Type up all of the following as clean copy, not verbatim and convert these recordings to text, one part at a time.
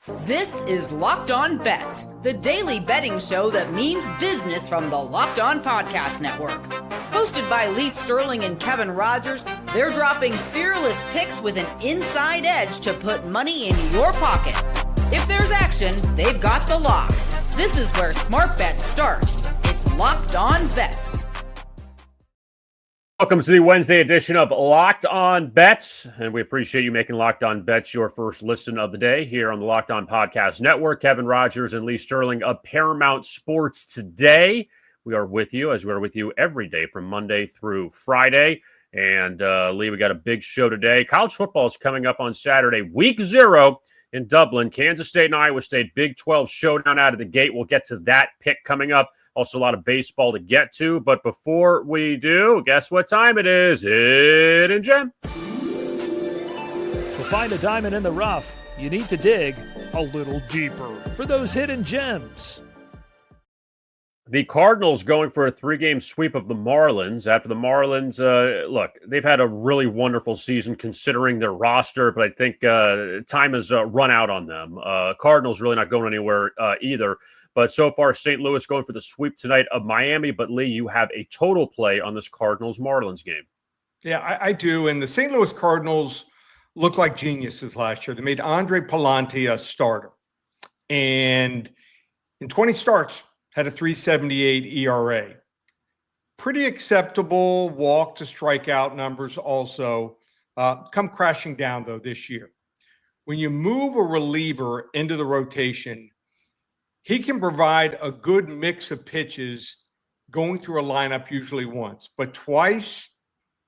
This is Locked On Bets, the daily betting show that means business from the Locked On Podcast Network. Hosted by Lee Sterling and Kevin Rogers, they're dropping fearless picks with an inside edge to put money in your pocket. If there's action, they've got the lock. This is where smart bets start. It's Locked On Bets. Welcome to the Wednesday edition of Locked On Bets, and we appreciate you making Locked On Bets your first listen of the day here on the Locked On Podcast Network. Kevin Rogers and Lee Sterling of Paramount Sports today. We are with you as we are with you every day from Monday through Friday. And Lee, we got a big show today. College football is coming up on Saturday, week 0 in Dublin. Kansas State and Iowa State, Big 12 showdown out of the gate. We'll get to that pick coming up. Also, a lot of baseball to get to. But before we do, guess what time it is? Hidden Gem. To find a diamond in the rough, you need to dig a little deeper for those hidden gems. The Cardinals going for a 3-game sweep of the Marlins. After the Marlins, look, they've had a really wonderful season considering their roster, but I think time has run out on them. Cardinals really not going anywhere either. But so far, St. Louis going for the sweep tonight of Miami. But, Lee, you have a total play on this Cardinals-Marlins game. Yeah, I do. And the St. Louis Cardinals looked like geniuses last year. They made Andre Pallante a starter. And in 20 starts, had a 3.78 ERA. Pretty acceptable walk to strikeout numbers also. Come crashing down, though, this year. When you move a reliever into the rotation, he can provide a good mix of pitches going through a lineup usually once, but twice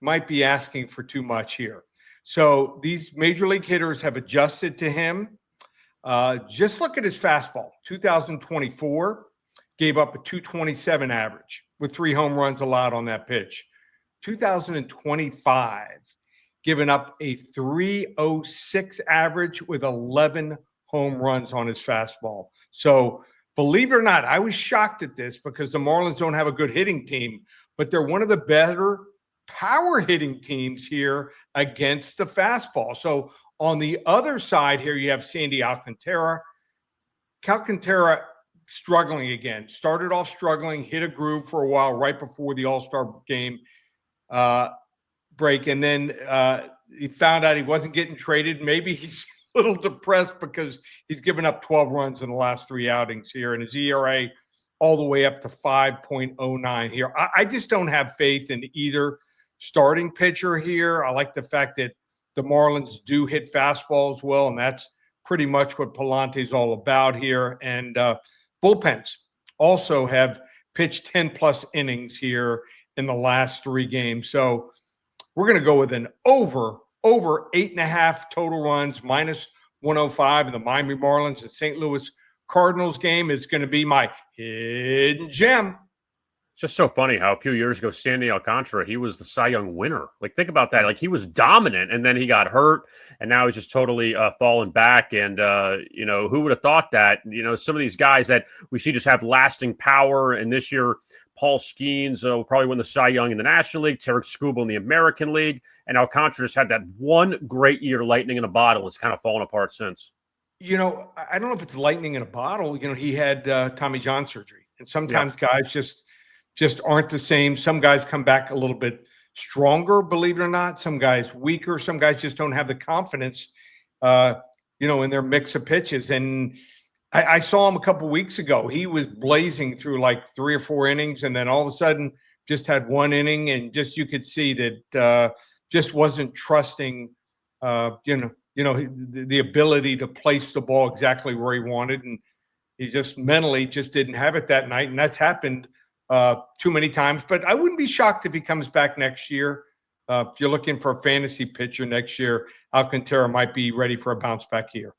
might be asking for too much here. So these major league hitters have adjusted to him. Just look at his fastball. 2024 gave up a 227 average with 3 home runs allowed on that pitch. 2025 giving up a 306 average with 11 home runs on his fastball. So believe it or not, I was shocked at this because the Marlins don't have a good hitting team, but they're one of the better power hitting teams here against the fastball. So on the other side here, you have Sandy Alcantara. Alcantara struggling again. Started off struggling, hit a groove for a while right before the All-Star game break, and then he found out he wasn't getting traded. Maybe he's little depressed because he's given up 12 runs in the last 3 outings here, and his ERA all the way up to 5.09 here. I just don't have faith in either starting pitcher here. I like the fact that the Marlins do hit fastballs well, and that's pretty much what Pallante's all about here. And bullpens also have pitched 10-plus innings here in the last 3 games. So we're going to go with an over 8.5 total runs, minus 105 in the Miami Marlins and St. Louis Cardinals game is going to be my hidden gem. It's just so funny how a few years ago, Sandy Alcantara, he was the Cy Young winner. Like, think about that. Like, he was dominant, and then he got hurt, and now he's just totally fallen back. And, who would have thought that? Some of these guys that we see just have lasting power, and this year, Paul Skeens will probably win the Cy Young in the National League, Tarek Skubal in the American League, and Alcantara just had that one great year, lightning in a bottle. It's kind of fallen apart since. I don't know if it's lightning in a bottle. He had Tommy John surgery, and sometimes guys just aren't the same. Some guys come back a little bit stronger, believe it or not. Some guys weaker. Some guys just don't have the confidence, in their mix of pitches. And I saw him a couple weeks ago. He was blazing through like 3 or 4 innings, and then all of a sudden just had 1 inning, and just you could see that just wasn't trusting, the ability to place the ball exactly where he wanted, and he just mentally just didn't have it that night, and that's happened too many times. But I wouldn't be shocked if he comes back next year. If you're looking for a fantasy pitcher next year, Alcantara might be ready for a bounce back year.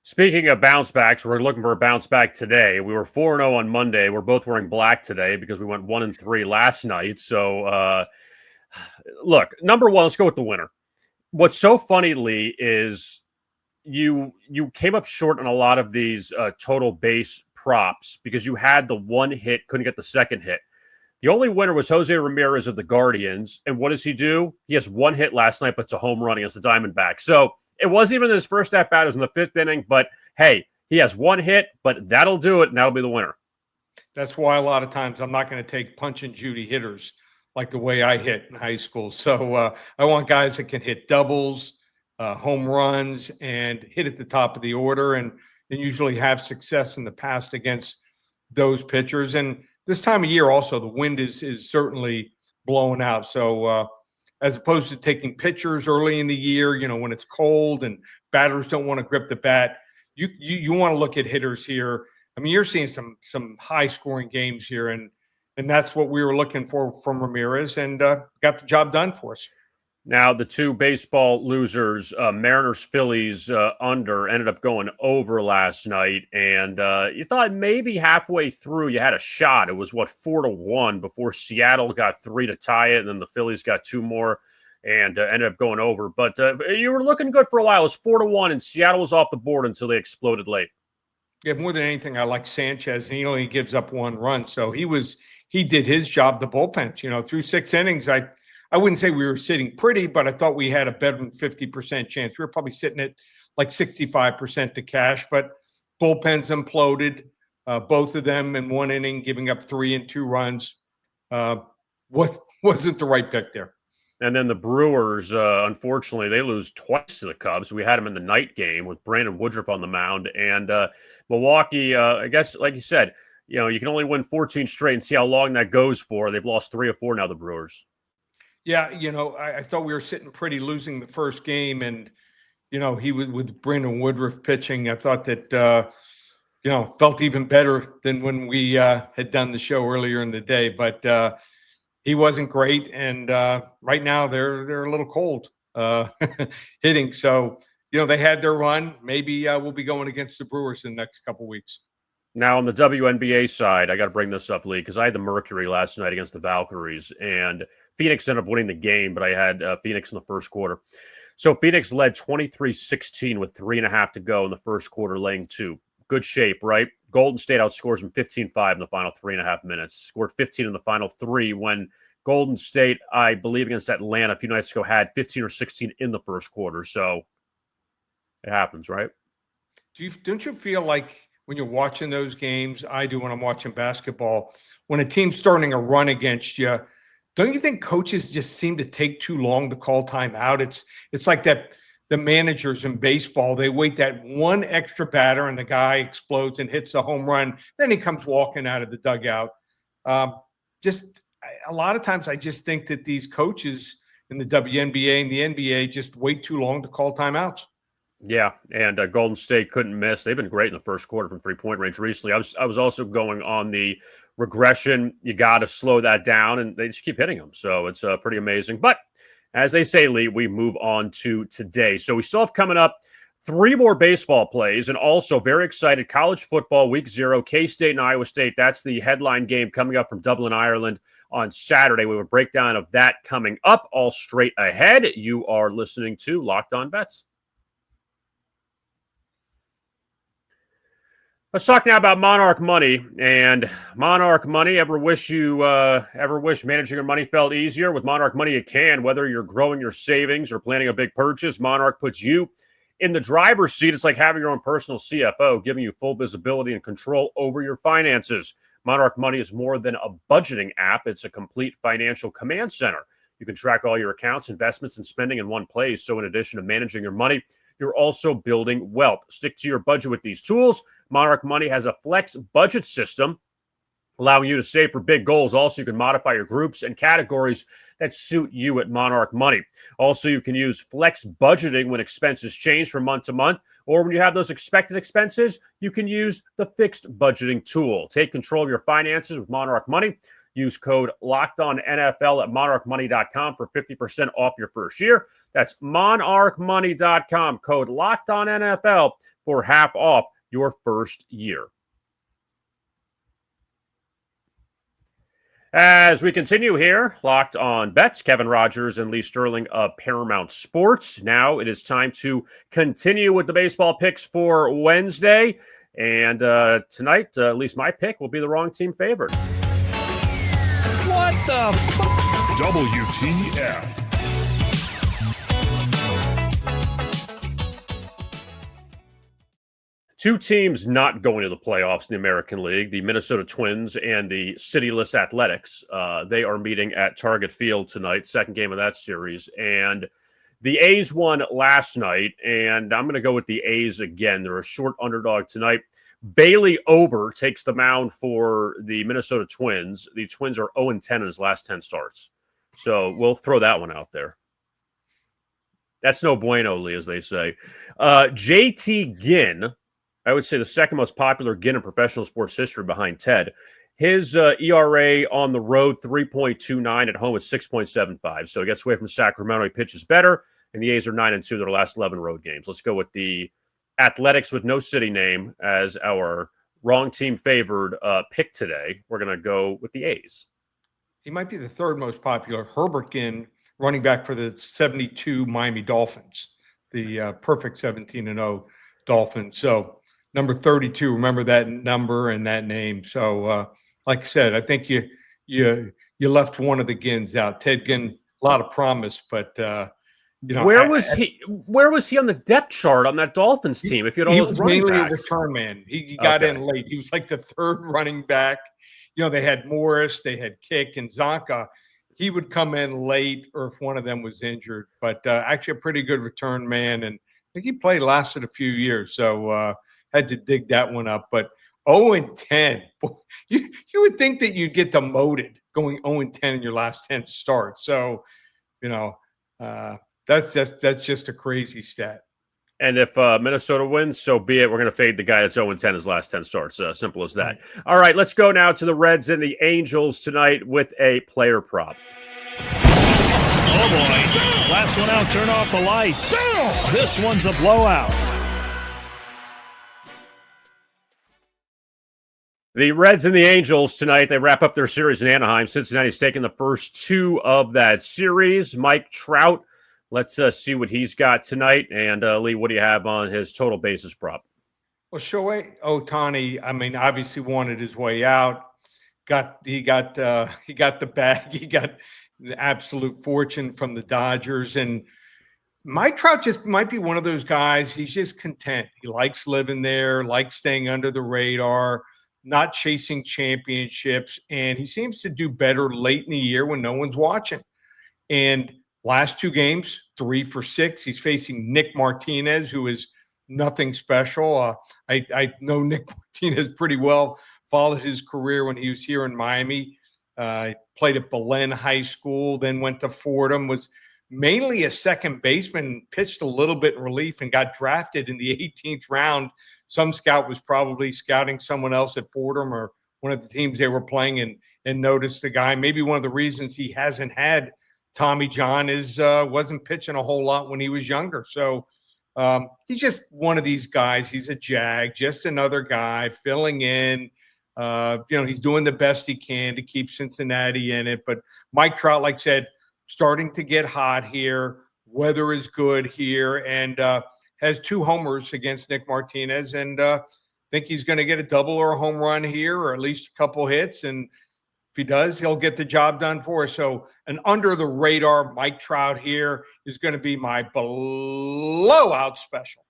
Speaking of bounce backs, we're looking for a bounce back today. We were 4-0 on Monday. We're both wearing black today because we went 1-3 last night. So, look, number one, let's go with the winner. What's so funny, Lee, is you came up short on a lot of these total base props because you had the 1 hit, couldn't get the 2nd hit. The only winner was Jose Ramirez of the Guardians. And what does he do? He has 1 hit last night, but it's a home run against the Diamondbacks. So It wasn't even his first at-bat. It was in the 5th inning. But, hey, he has one hit, but that'll do it, and that'll be the winner. That's why a lot of times I'm not going to take punch and Judy hitters like the way I hit in high school. So I want guys that can hit doubles, home runs, and hit at the top of the order, and usually have success in the past against those pitchers. And this time of year also, the wind is certainly blowing out. So as opposed to taking pitchers early in the year, when it's cold and batters don't want to grip the bat, you want to look at hitters here. I mean, you're seeing some high-scoring games here, and that's what we were looking for from Ramirez, and got the job done for us. Now, the two baseball losers, Mariners-Phillies under, ended up going over last night, and you thought maybe halfway through you had a shot. It was, 4-1 before Seattle got 3 to tie it, and then the Phillies got 2 more and ended up going over. But you were looking good for a while. It was 4-1, and Seattle was off the board until they exploded late. Yeah, more than anything, I like Sanchez, and he only gives up 1 run. So he did his job. The bullpen, through 6 innings, I wouldn't say we were sitting pretty, but I thought we had a better than 50% chance. We were probably sitting at like 65% to cash, but bullpens imploded, both of them in 1 inning, giving up 3 and 2 runs. Wasn't the right pick there. And then the Brewers, unfortunately, they lose twice to the Cubs. We had them in the night game with Brandon Woodruff on the mound. And Milwaukee, I guess, like you said, you can only win 14 straight and see how long that goes for. They've lost 3 or 4 now, the Brewers. Yeah, I thought we were sitting pretty losing the first game. And, he was with Brandon Woodruff pitching. I thought that, felt even better than when we had done the show earlier in the day. But he wasn't great, and right now they're a little cold hitting. So, they had their run. Maybe we'll be going against the Brewers in the next couple weeks. Now, on the WNBA side, I got to bring this up, Lee, because I had the Mercury last night against the Valkyries, and Phoenix ended up winning the game, but I had Phoenix in the first quarter. So Phoenix led 23-16 with 3.5 to go in the first quarter, laying 2. Good shape, right? Golden State outscores them 15-5 in the final 3.5 minutes. Scored 15 in the final 3 when Golden State, I believe, against Atlanta a few nights ago, had 15 or 16 in the first quarter. So it happens, right? Don't you feel like when you're watching those games, I do when I'm watching basketball, when a team's starting a run against you, don't you think coaches just seem to take too long to call timeout? It's like that. The managers in baseball, they wait that one extra batter and the guy explodes and hits a home run. Then he comes walking out of the dugout. A lot of times I just think that these coaches in the WNBA and the NBA just wait too long to call timeouts. Yeah, and Golden State couldn't miss. They've been great in the first quarter from three-point range recently. I was also going on the regression. You got to slow that down, and they just keep hitting them. So it's pretty amazing. But as they say, Lee, we move on to today. So we still have coming up 3 more baseball plays, and also very excited, college football, week 0, K-State and Iowa State. That's the headline game coming up from Dublin, Ireland on Saturday. We have a breakdown of that coming up all straight ahead. You are listening to Locked On Bets. Let's talk now about Monarch Money. And Monarch Money, ever wish managing your money felt easier? With Monarch Money, you can. Whether you're growing your savings or planning a big purchase, Monarch puts you in the driver's seat. It's like having your own personal CFO, giving you full visibility and control over your finances. Monarch Money is more than a budgeting app. It's a complete financial command center. You can track all your accounts, investments, and spending in one place. So in addition to managing your money, you're also building wealth. Stick to your budget with these tools. Monarch Money has a flex budget system allowing you to save for big goals. Also, you can modify your groups and categories that suit you at Monarch Money. Also, you can use flex budgeting when expenses change from month to month, or when you have those expected expenses, you can use the fixed budgeting tool. Take control of your finances with Monarch Money. Use code LOCKEDONNFL at monarchmoney.com for 50% off your first year. That's monarchmoney.com, code LOCKEDONNFL for half off your first year. As we continue here, Locked On Bets, Kevin Rogers and Lee Sterling of Paramount Sports. Now it is time to continue with the baseball picks for Wednesday. And tonight, at least my pick, will be the wrong team favored. What the fuck? WTF. Two teams not going to the playoffs in the American League, the Minnesota Twins and the Cityless Athletics. They are meeting at Target Field tonight, second game of that series. And the A's won last night, and I'm going to go with the A's again. They're a short underdog tonight. Bailey Ober takes the mound for the Minnesota Twins. The Twins are 0-10 in his last 10 starts. So we'll throw that one out there. That's no bueno, Lee, as they say. JT Ginn, I would say the second most popular Ginn in professional sports history behind Ted. His ERA on the road, 3.29. At home, it's 6.75. So he gets away from Sacramento. He pitches better, and the A's are 9-2 their last 11 road games. Let's go with the Athletics with no city name as our wrong team favored pick today. We're going to go with the A's. He might be the third most popular. Herbert Ginn, running back for the 72 Miami Dolphins, the perfect 17-0 Dolphins. So number 32, remember that number and that name. So like I said, I think you left one of the Ginns out. Ted Ginn, a lot of promise, but where was he on the depth chart on that Dolphins team? If you had all those running mainly backs? a return man. He got in late. He was like the third running back. They had Morris, they had Kick and Zonka. He would come in late, or if one of them was injured. But actually, a pretty good return man, and I think he lasted a few years. So had to dig that one up. But 0-10, you would think that you'd get demoted going 0-10 in your last 10 starts. So that's just a crazy stat. And if Minnesota wins, so be it. We're going to fade the guy that's 0-10 his last 10 starts. Simple as that. All right, let's go now to the Reds and the Angels tonight with a player prop. Oh, boy. Last one out, turn off the lights. This one's a blowout. The Reds and the Angels tonight, they wrap up their series in Anaheim. Cincinnati's taking the first two of that series. Mike Trout, let's see what he's got tonight. And Lee, what do you have on his total basis prop? Well, Shohei Ohtani, I mean, obviously wanted his way out. He got the bag. He got an absolute fortune from the Dodgers. And Mike Trout just might be one of those guys. He's just content. He likes living there, likes staying under the radar, not chasing championships. And he seems to do better late in the year when no one's watching. And last two games, 3 for 6. He's facing Nick Martinez, who is nothing special. I know Nick Martinez pretty well, followed his career when he was here in Miami. Played at Belen High School, then went to Fordham, was mainly a second baseman, pitched a little bit in relief, and got drafted in the 18th round. Some scout was probably scouting someone else at Fordham or one of the teams they were playing and noticed the guy. Maybe one of the reasons he hasn't had Tommy John is wasn't pitching a whole lot when he was younger. So he's just one of these guys. He's a jag, just another guy filling in. He's doing the best he can to keep Cincinnati in it. But Mike Trout, like I said, starting to get hot here. Weather is good here, and has 2 homers against Nick Martinez. And think he's going to get a double or a home run here, or at least a couple hits. And if he does, he'll get the job done for us. So an under-the-radar Mike Trout here is going to be my blowout special.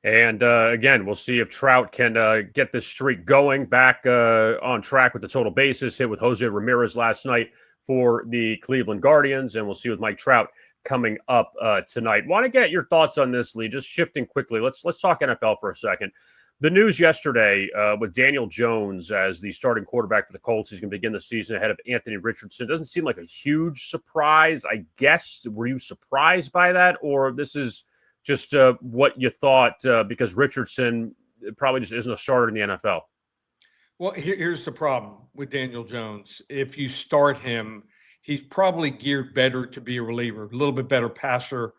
And again, we'll see if Trout can get this streak going, back on track with the total bases hit with Jose Ramirez last night for the Cleveland Guardians. And we'll see with Mike Trout coming up tonight. Want to get your thoughts on this, Lee? Just shifting quickly. Let's talk NFL for a second. The news yesterday with Daniel Jones as the starting quarterback for the Colts. He's going to begin the season ahead of Anthony Richardson. Doesn't seem like a huge surprise, I guess. Were you surprised by that? Or this is just what you thought because Richardson probably just isn't a starter in the NFL? Well, here's the problem with Daniel Jones. If you start him, he's probably geared better to be a reliever, a little bit better passer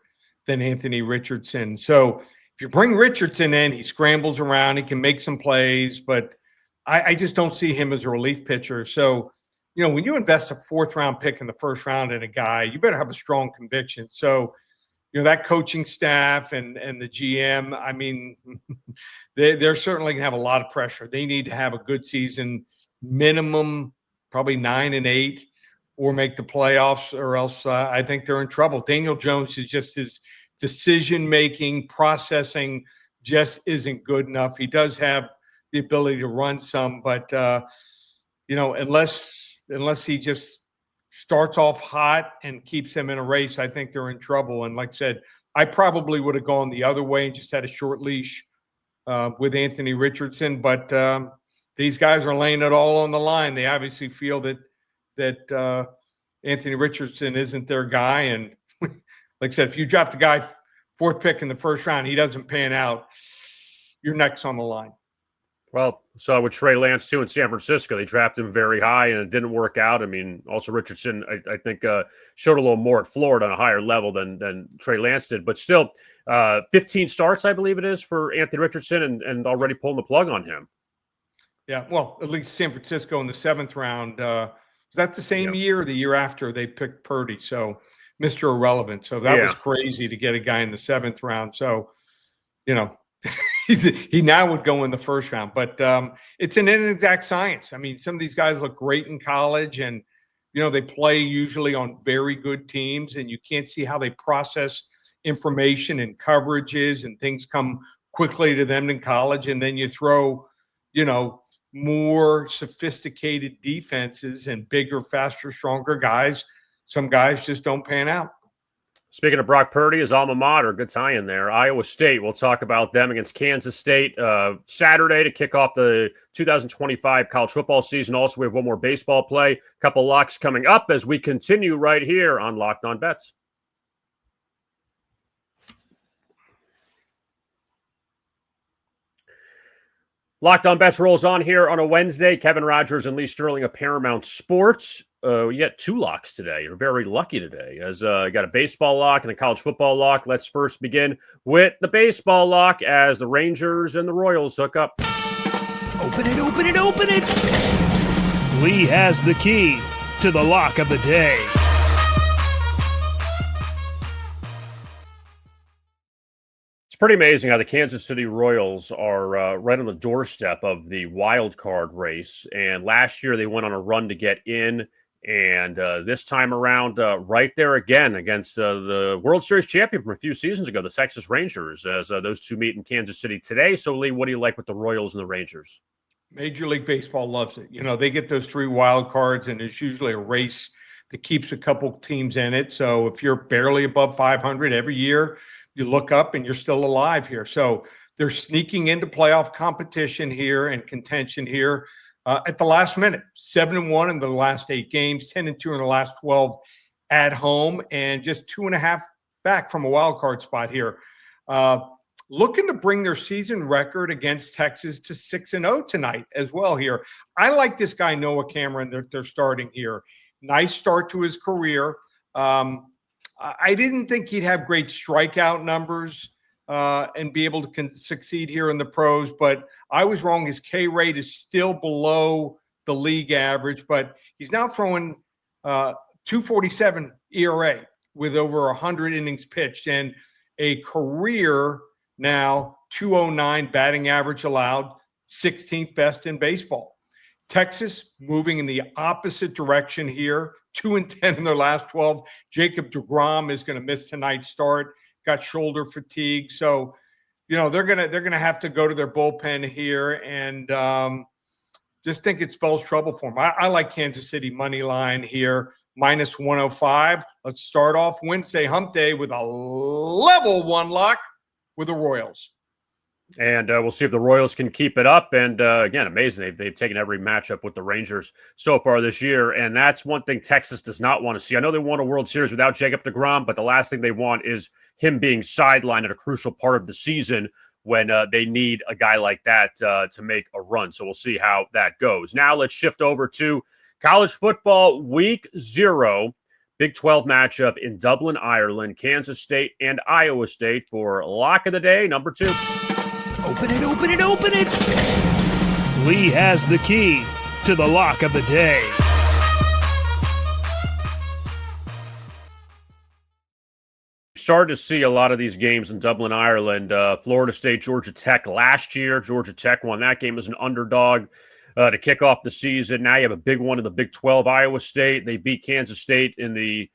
than Anthony Richardson. So if you bring Richardson in, he scrambles around, he can make some plays, but I just don't see him as a relief pitcher. So, when you invest a 4th-round pick in the 1st round in a guy, you better have a strong conviction. So, that coaching staff and the GM, I mean, they're certainly going to have a lot of pressure. They need to have a good season, minimum probably 9-8, or make the playoffs, or else I think they're in trouble. Daniel Jones is just his decision-making, processing, just isn't good enough. He does have the ability to run some, but unless he just starts off hot and keeps them in a race, I think they're in trouble. And like I said, I probably would have gone the other way and just had a short leash with Anthony Richardson. But these guys are laying it all on the line. They obviously feel that Anthony Richardson isn't their guy. And like I said, if you draft a guy fourth pick in the first round, he doesn't pan out, your neck's on the line. Well, saw with Trey Lance, too, in San Francisco. They drafted him very high, and it didn't work out. I mean, also Richardson, I think, showed a little more at Florida on a higher level than Trey Lance did. But still, 15 starts, I believe it is, for Anthony Richardson, and already pulling the plug on him. Yeah, well, at least San Francisco in the 7th round. Was that the same year or the year after they picked Purdy? So Mr. Irrelevant. So that was crazy to get a guy in the 7th round. So, he now would go in the first round, but it's an inexact science. I mean, some of these guys look great in college, and they play usually on very good teams, and you can't see how they process information and coverages, and things come quickly to them in college. And then you throw, more sophisticated defenses and bigger, faster, stronger guys. Some guys just don't pan out. Speaking of Brock Purdy, his alma mater, good tie-in there. Iowa State, we'll talk about them against Kansas State Saturday to kick off the 2025 college football season. Also, we have one more baseball play. A couple locks coming up as we continue right here on Locked On Bets. Locked On Bets rolls on here on a Wednesday. Kevin Rogers and Lee Sterling of Paramount Sports. You got 2 locks today. You're very lucky today, as you got a baseball lock and a college football lock. Let's first begin with the baseball lock as the Rangers and the Royals hook up. Open it, open it, open it! Lee has the key to the lock of the day. It's pretty amazing how the Kansas City Royals are right on the doorstep of the wild card race. And last year they went on a run to get in. And this time around, right there again against the World Series champion from a few seasons ago, the Texas Rangers, as those two meet in Kansas City today. So, Lee, what do you like with the Royals and the Rangers? Major League Baseball loves it. They get those 3 wild cards, and it's usually a race that keeps a couple teams in it. So if you're barely above 500 every year, you look up and you're still alive here. So they're sneaking into playoff competition here and contention here. At the last minute, 7-1 in the last 8 games, 10-2 in the last 12 at home, and just 2.5 back from a wild card spot here. Looking to bring their season record against Texas to 6-0 tonight as well here. I like this guy, Noah Cameron, they're starting here. Nice start to his career. I didn't think he'd have great strikeout numbers and be able to succeed here in the pros, but I was wrong. His K rate is still below the league average, but he's now throwing 2.47 ERA with over 100 innings pitched, and a career now 2.09 batting average allowed, 16th best in baseball. Texas moving in the opposite direction here, 2-10 in their last 12. Jacob deGrom is going to miss tonight's start. Got shoulder fatigue, so they're gonna have to go to their bullpen here, and just think it spells trouble for them. I like Kansas City money line here, -105. Let's start off Wednesday hump day with a level 1 lock with the Royals. And we'll see if the Royals can keep it up. And again, amazing. They've taken every matchup with the Rangers so far this year. And that's one thing Texas does not want to see. I know they won a World Series without Jacob deGrom, but the last thing they want is him being sidelined at a crucial part of the season when they need a guy like that to make a run. So we'll see how that goes. Now let's shift over to college football week 0. Big 12 matchup in Dublin, Ireland, Kansas State and Iowa State for lock of the day, number 2. Open it, open it, open it! Lee has the key to the lock of the day. Started to see a lot of these games in Dublin, Ireland. Florida State, Georgia Tech last year. Georgia Tech won that game as an underdog to kick off the season. Now you have a big one in the Big 12, Iowa State. They beat Kansas State in the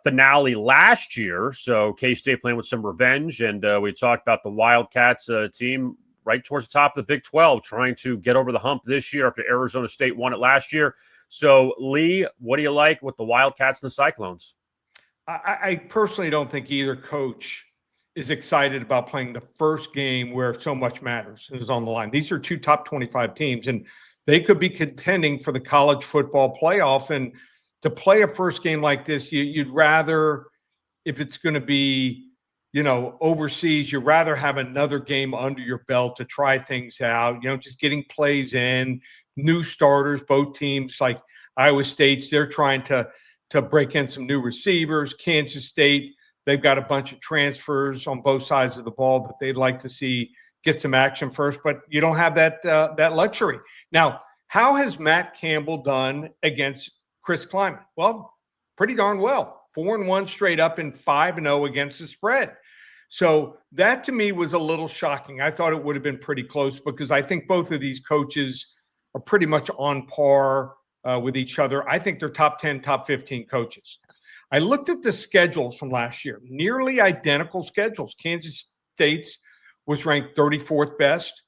finale last year. So K-State playing with some revenge. And we talked about the Wildcats team right towards the top of the Big 12, trying to get over the hump this year after Arizona State won it last year. So, Lee, what do you like with the Wildcats and the Cyclones? I personally don't think either coach is excited about playing the first game where so much matters and is on the line. These are two top 25 teams, and they could be contending for the college football playoff. And to play a first game like this, you'd rather, if it's going to be, overseas, you'd rather have another game under your belt to try things out, just getting plays in, new starters, both teams like Iowa State, they're trying to break in some new receivers. Kansas State, they've got a bunch of transfers on both sides of the ball that they'd like to see get some action first, but you don't have that luxury. Now, how has Matt Campbell done against Chris Klieman? Well, pretty darn well. 4-1 straight up and 5-0 against the spread. So that to me was a little shocking. I thought it would have been pretty close because I think both of these coaches are pretty much on par with each other. I think they're top 10, top 15 coaches. I looked at the schedules from last year, nearly identical schedules. Kansas State's was ranked 34th best.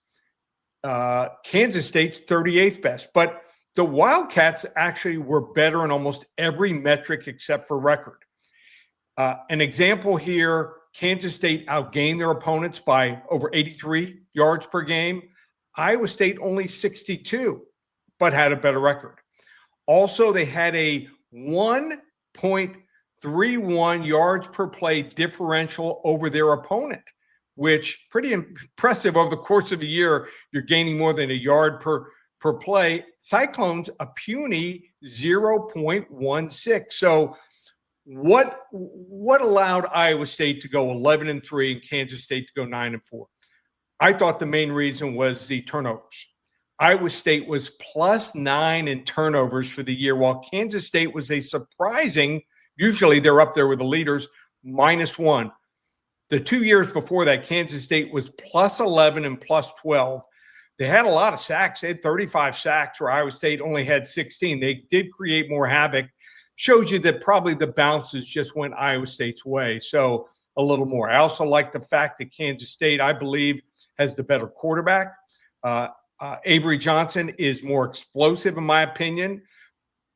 Kansas State's 38th best. But the Wildcats actually were better in almost every metric except for record. An example here, Kansas State outgained their opponents by over 83 yards per game. Iowa State only 62, but had a better record. Also, they had a 1.31 yards per play differential over their opponent, which pretty impressive over the course of a year. You're gaining more than a yard per play. Cyclones, a puny 0.16. So what allowed Iowa State to go 11-3 and Kansas State to go 9-4? I thought the main reason was the turnovers. Iowa State was +9 in turnovers for the year, while Kansas State was a surprising, usually they're up there with the leaders, -1. The 2 years before that, Kansas State was +11 and +12. They had a lot of sacks. They had 35 sacks where Iowa State only had 16. They did create more havoc. Shows you that probably the bounces just went Iowa State's way. So a little more. I also like the fact that Kansas State, I believe, has the better quarterback. Avery Johnson is more explosive, in my opinion.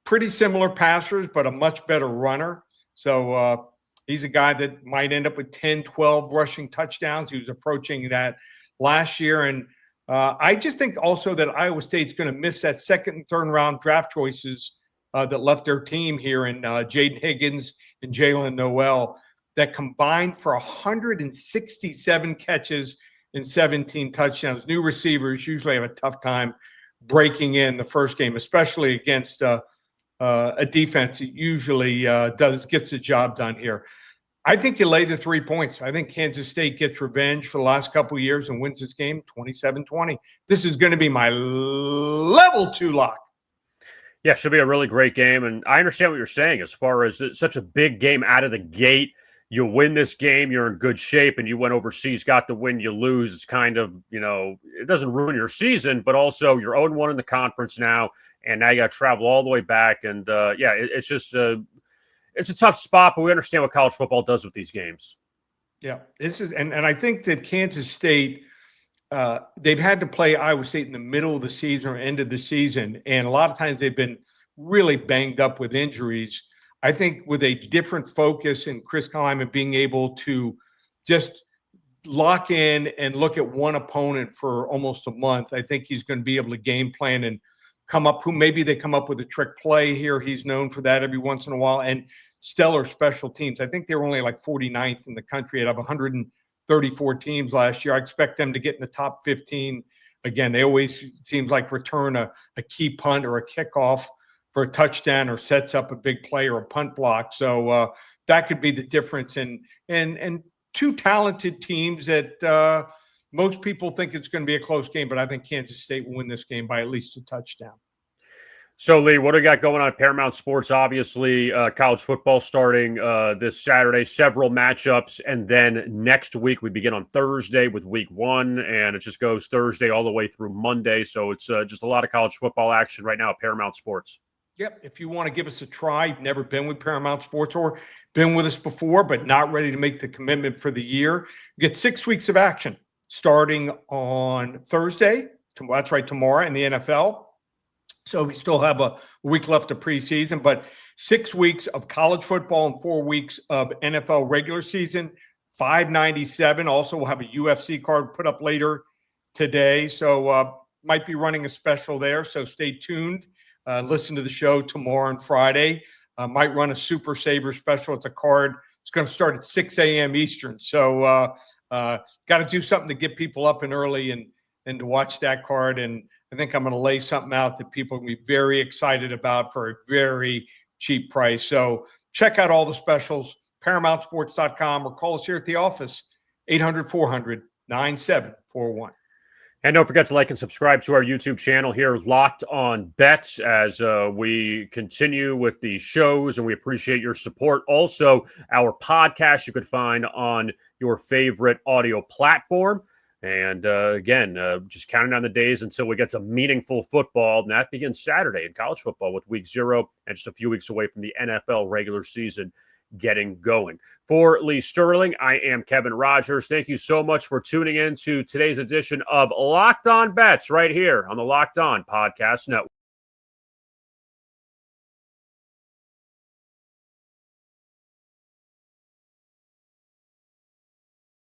Pretty similar passers, but a much better runner. So he's a guy that might end up with 10, 12 rushing touchdowns. He was approaching that last year. And I just think also that Iowa State's going to miss that second and third round draft choices that left their team here in Jaden Higgins and Jalen Noel that combined for 167 catches and 17 touchdowns. New receivers usually have a tough time breaking in the first game, especially against a defense that usually gets the job done here. I think you lay the 3 points. I think Kansas State gets revenge for the last couple of years and wins this game 27-20. This is going to be my level 2 lock. Yeah, should be a really great game. And I understand what you're saying as far as it's such a big game out of the gate. You win this game, you're in good shape, and you went overseas, got the win, you lose. It's kind of, it doesn't ruin your season, but also you're 0-1 in the conference now, and now you got to travel all the way back. And, it's just it's a tough spot, but we understand what college football does with these games. Yeah, this is, and I think that Kansas State, they've had to play Iowa State in the middle of the season or end of the season, and a lot of times they've been really banged up with injuries. I think with a different focus and Chris Klieman being able to just lock in and look at one opponent for almost a month, I think he's going to be able to game plan and maybe they come up with a trick play here. He's known for that every once in a while, and stellar special teams. I think they were only like 49th in the country out of 134 teams last year. I expect them to get in the top 15 again. They always, it seems like, return a key punt or a kickoff for a touchdown or sets up a big play or a punt block. So that could be the difference. And two talented teams that most people think it's going to be a close game, but I think Kansas State will win this game by at least a touchdown. So, Lee, what do we got going on at Paramount Sports? Obviously, college football starting this Saturday, several matchups. And then next week, we begin on Thursday with week 1, and it just goes Thursday all the way through Monday. So it's just a lot of college football action right now at Paramount Sports. Yep. If you want to give us a try, you've never been with Paramount Sports or been with us before, but not ready to make the commitment for the year, you get 6 weeks of action starting on Thursday. That's right, tomorrow in the NFL. So we still have a week left of preseason, but 6 weeks of college football and 4 weeks of NFL regular season, $597. Also, we'll have a UFC card put up later today. So might be running a special there. So stay tuned. Listen to the show tomorrow and Friday. Might run a Super Saver special. It's a card. It's going to start at 6 a.m. Eastern. So got to do something to get people up and early and to watch that card. And I think I'm going to lay something out that people can be very excited about for a very cheap price. So check out all the specials, ParamountSports.com, or call us here at the office, 800-400-9741. And don't forget to like and subscribe to our YouTube channel here, Locked On Bets, as we continue with these shows, and we appreciate your support. Also, our podcast you could find on your favorite audio platform. And again, just counting down the days until we get some meaningful football, and that begins Saturday in college football with week 0 and just a few weeks away from the NFL regular season getting going. For Lee Sterling, I am Kevin Rogers. Thank you so much for tuning in to today's edition of Locked On Bets right here on the Locked On Podcast Network.